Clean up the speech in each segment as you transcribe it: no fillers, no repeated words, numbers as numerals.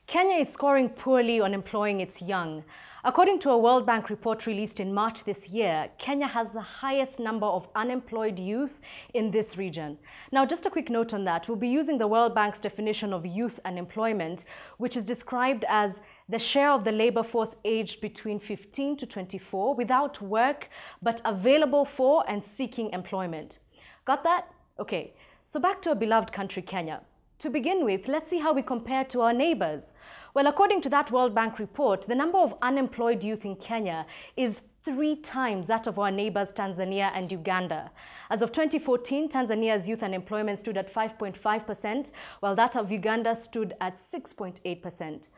Kenya is scoring poorly on employing its young. According to a World Bank report released in March this year, Kenya has the highest number of unemployed youth in this region. Now, just a quick note on that. We'll be using the World Bank's definition of youth unemployment, which is described as the share of the labor force aged between 15 to 24 without work but available for and seeking employment. Got that? Okay, so back to our beloved country, Kenya. To begin with, let's see how we compare to our neighbors. Well, according to that World Bank report, the number of unemployed youth in Kenya is 3 times that of our neighbors Tanzania and Uganda. As of 2014, Tanzania's youth unemployment stood at 5.5%, while that of Uganda stood at 6.8%.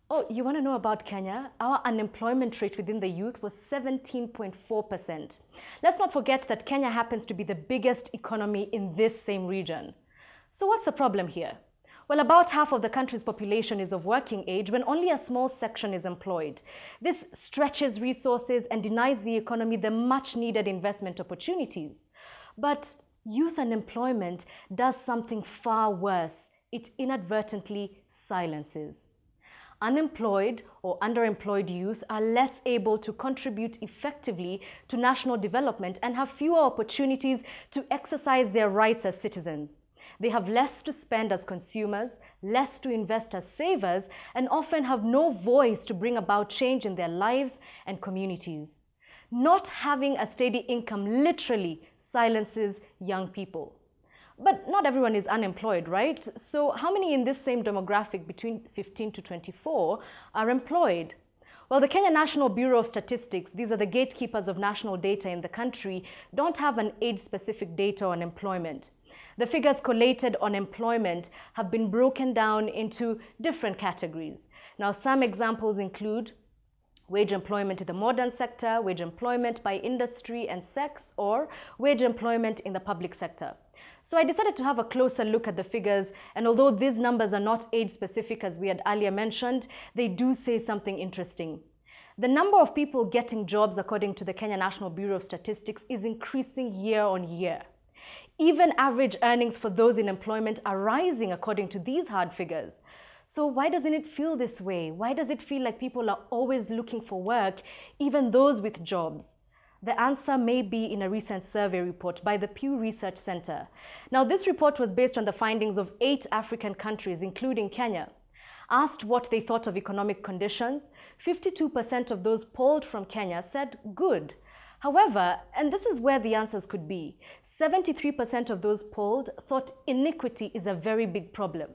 Oh, you want to know about Kenya? Our unemployment rate within the youth was 17.4%. Let's not forget that Kenya happens to be the biggest economy in this same region. So what's the problem here? Well, about half of the country's population is of working age when only a small section is employed. This stretches resources and denies the economy the much needed investment opportunities. But youth unemployment does something far worse. It inadvertently silences. Unemployed or underemployed youth are less able to contribute effectively to national development and have fewer opportunities to exercise their rights as citizens. They have less to spend as consumers, less to invest as savers, and often have no voice to bring about change in their lives and communities. Not having a steady income literally silences young people. But not everyone is unemployed, right? So how many in this same demographic between 15 to 24 are employed? Well, the Kenya National Bureau of Statistics, these are the gatekeepers of national data in the country, don't have an age-specific data on employment. The figures collated on employment have been broken down into different categories. Now, some examples include wage employment in the modern sector, wage employment by industry and sex, or wage employment in the public sector. So I decided to have a closer look at the figures, and although these numbers are not age-specific as we had earlier mentioned, they do say something interesting. The number of people getting jobs, according to the Kenya National Bureau of Statistics, is increasing year on year. Even average earnings for those in employment are rising according to these hard figures. So why doesn't it feel this way? Why does it feel like people are always looking for work, even those with jobs? The answer may be in a recent survey report by the Pew Research Center. Now, this report was based on the findings of 8 African countries, including Kenya. Asked what they thought of economic conditions, 52% of those polled from Kenya said good. However, and this is where the answers could be, 73% of those polled thought iniquity is a very big problem.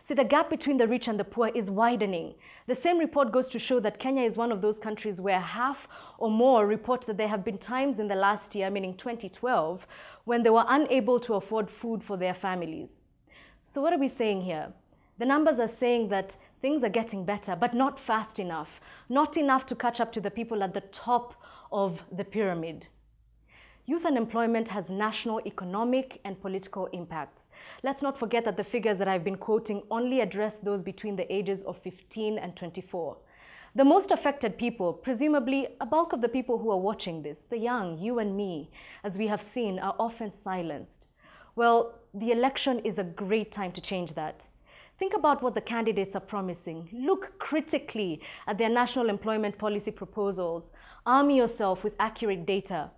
See, the gap between the rich and the poor is widening. The same report goes to show that Kenya is one of those countries where half or more report that there have been times in the last year, meaning 2012, when they were unable to afford food for their families. So what are we saying here? The numbers are saying that things are getting better, but not fast enough. Not enough to catch up to the people at the top of the pyramid. Youth unemployment has national economic and political impacts. Let's not forget that the figures that I've been quoting only address those between the ages of 15 and 24. The most affected people, presumably a bulk of the people who are watching this, the young, you and me, as we have seen, are often silenced. Well, the election is a great time to change that. Think about what the candidates are promising. Look critically at their national employment policy proposals. Arm yourself with accurate data.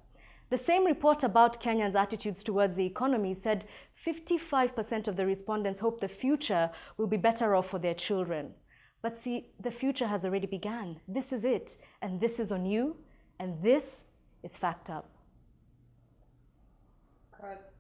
The same report about Kenyans' attitudes towards the economy said 55% of the respondents hope the future will be better off for their children. But see, the future has already begun. This is it, and this is on you, and this is Fact Up. Cut.